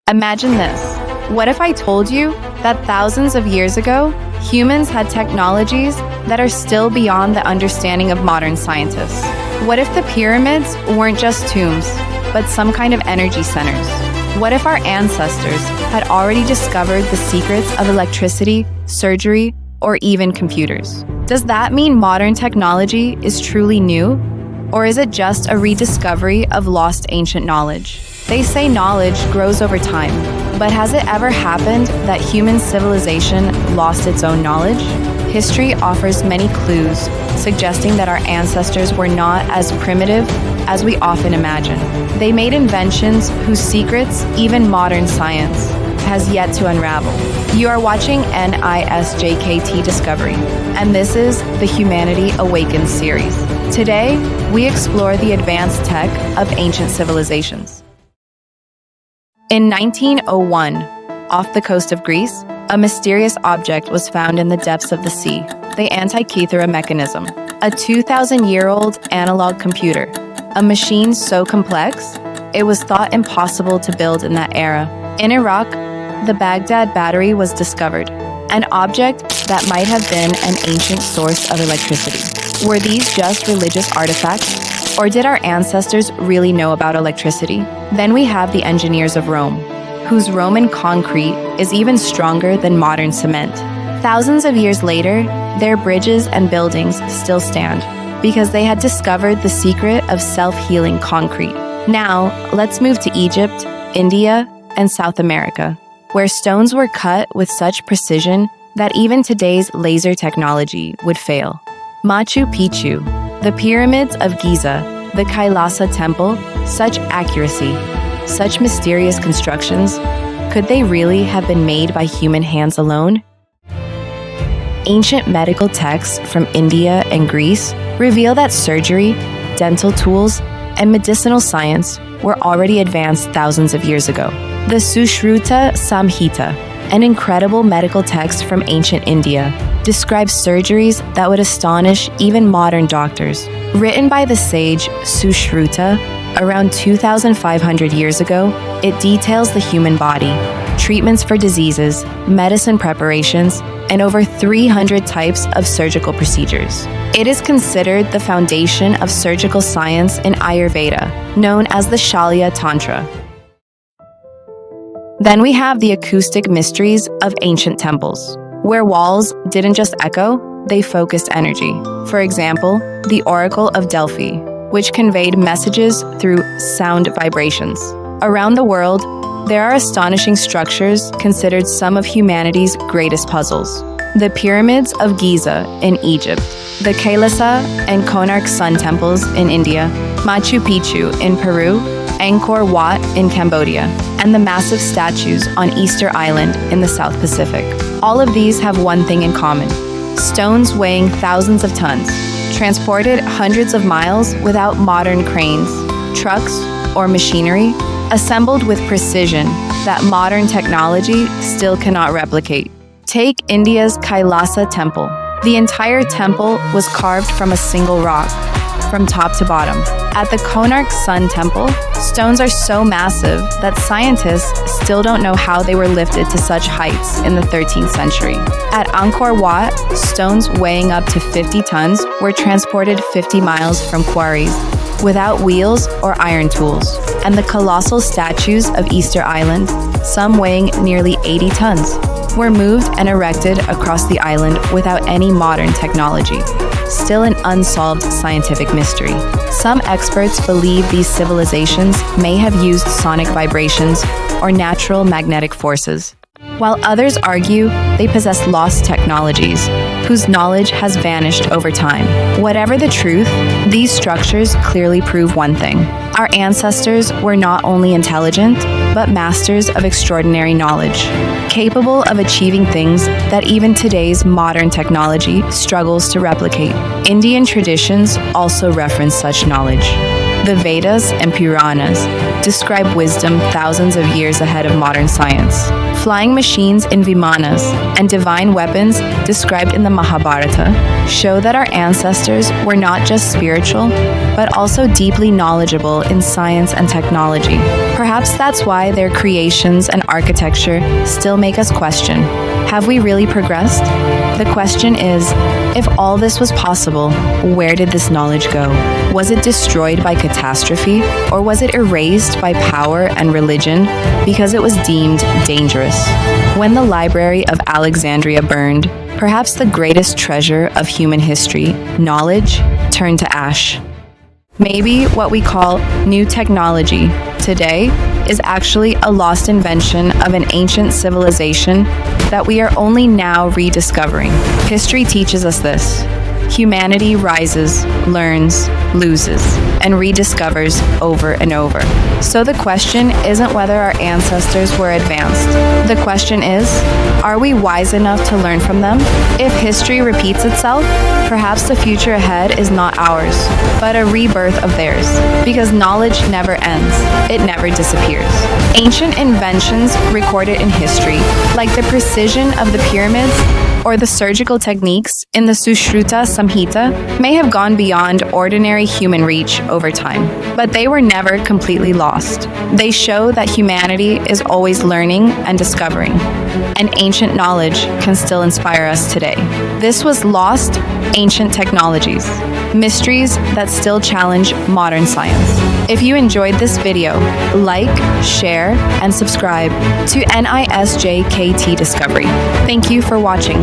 Imagine this. What if I told you that thousands of years ago, humans had technologies that are still beyond the understanding of modern scientists? What if the pyramids weren't just tombs, but some kind of energy centers? What if our ancestors had already discovered the secrets of electricity, surgery, or even computers? Does that mean modern technology is truly new? Or is it just a rediscovery of lost ancient knowledge? They say knowledge grows over time, but has it ever happened that human civilization lost its own knowledge? History offers many clues, suggesting that our ancestors were not as primitive as we often imagine. They made inventions whose secrets even modern science has yet to unravel. You are watching NIS JKT Discovery, and this is the Humanity Awakens series. Today, we explore the advanced tech of ancient civilizations. In 1901, off the coast of Greece, a mysterious object was found in the depths of the sea, the Antikythera Mechanism, a 2,000-year-old analog computer, a machine so complex, it was thought impossible to build in that era. In Iraq, the Baghdad Battery was discovered, an object that might have been an ancient source of electricity. Were these just religious artifacts? Or did our ancestors really know about electricity? Then we have the engineers of Rome, whose Roman concrete is even stronger than modern cement. Thousands of years later, their bridges and buildings still stand because they had discovered the secret of self-healing concrete. Now, let's move to Egypt, India, and South America, where stones were cut with such precision that even today's laser technology would fail. Machu Picchu, the pyramids of Giza, the Kailasa temple, such accuracy, such mysterious constructions, could they really have been made by human hands alone? Ancient medical texts from India and Greece reveal that surgery, dental tools, and medicinal science were already advanced thousands of years ago. The Sushruta Samhita, an incredible medical text from ancient India, describes surgeries that would astonish even modern doctors. Written by the sage Sushruta around 2,500 years ago, it details the human body, treatments for diseases, medicine preparations, and over 300 types of surgical procedures. It is considered the foundation of surgical science in Ayurveda, known as the Shalya Tantra. Then we have the acoustic mysteries of ancient temples, where walls didn't just echo, they focused energy. For example, the Oracle of Delphi, which conveyed messages through sound vibrations. Around the world, there are astonishing structures considered some of humanity's greatest puzzles. The pyramids of Giza in Egypt, the Kailasa and Konark Sun temples in India, Machu Picchu in Peru, Angkor Wat in Cambodia, and the massive statues on Easter Island in the South Pacific. All of these have one thing in common: stones weighing thousands of tons, transported hundreds of miles without modern cranes, trucks, or machinery, assembled with precision that modern technology still cannot replicate. Take India's Kailasa temple. The entire temple was carved from a single rock, from top to bottom. At the Konark Sun Temple, stones are so massive that scientists still don't know how they were lifted to such heights in the 13th century. At Angkor Wat, stones weighing up to 50 tons were transported 50 miles from quarries without wheels or iron tools. And the colossal statues of Easter Island, some weighing nearly 80 tons, were moved and erected across the island without any modern technology. Still an unsolved scientific mystery. Some experts believe these civilizations may have used sonic vibrations or natural magnetic forces, while others argue they possess lost technologies whose knowledge has vanished over time. Whatever the truth, these structures clearly prove one thing: our ancestors were not only intelligent, but masters of extraordinary knowledge, capable of achieving things that even today's modern technology struggles to replicate. Indian traditions also reference such knowledge. The Vedas and Puranas describe wisdom thousands of years ahead of modern science. Flying machines in Vimanas and divine weapons described in the Mahabharata show that our ancestors were not just spiritual, but also deeply knowledgeable in science and technology. Perhaps that's why their creations and architecture still make us question, have we really progressed? The question is, if all this was possible, where did this knowledge go? Was it destroyed by catastrophe, or was it erased by power and religion because it was deemed dangerous? When the Library of Alexandria burned, perhaps the greatest treasure of human history, knowledge, turned to ash. Maybe what we call new technology today is actually a lost invention of an ancient civilization that we are only now rediscovering. History teaches us this. Humanity rises, learns, loses, and rediscovers over and over. So the question isn't whether our ancestors were advanced. The question is, are we wise enough to learn from them? If history repeats itself, perhaps the future ahead is not ours, but a rebirth of theirs. Because knowledge never ends. It never disappears. Ancient inventions recorded in history, like the precision of the pyramids or the surgical techniques in the Sushruta Samhita, may have gone beyond ordinary human reach over time, but they were never completely lost. They show that humanity is always learning and discovering, and ancient knowledge can still inspire us today. This was lost ancient technologies, mysteries that still challenge modern science. If you enjoyed this video, like, share, and subscribe to NIS JKT Discovery. Thank you for watching.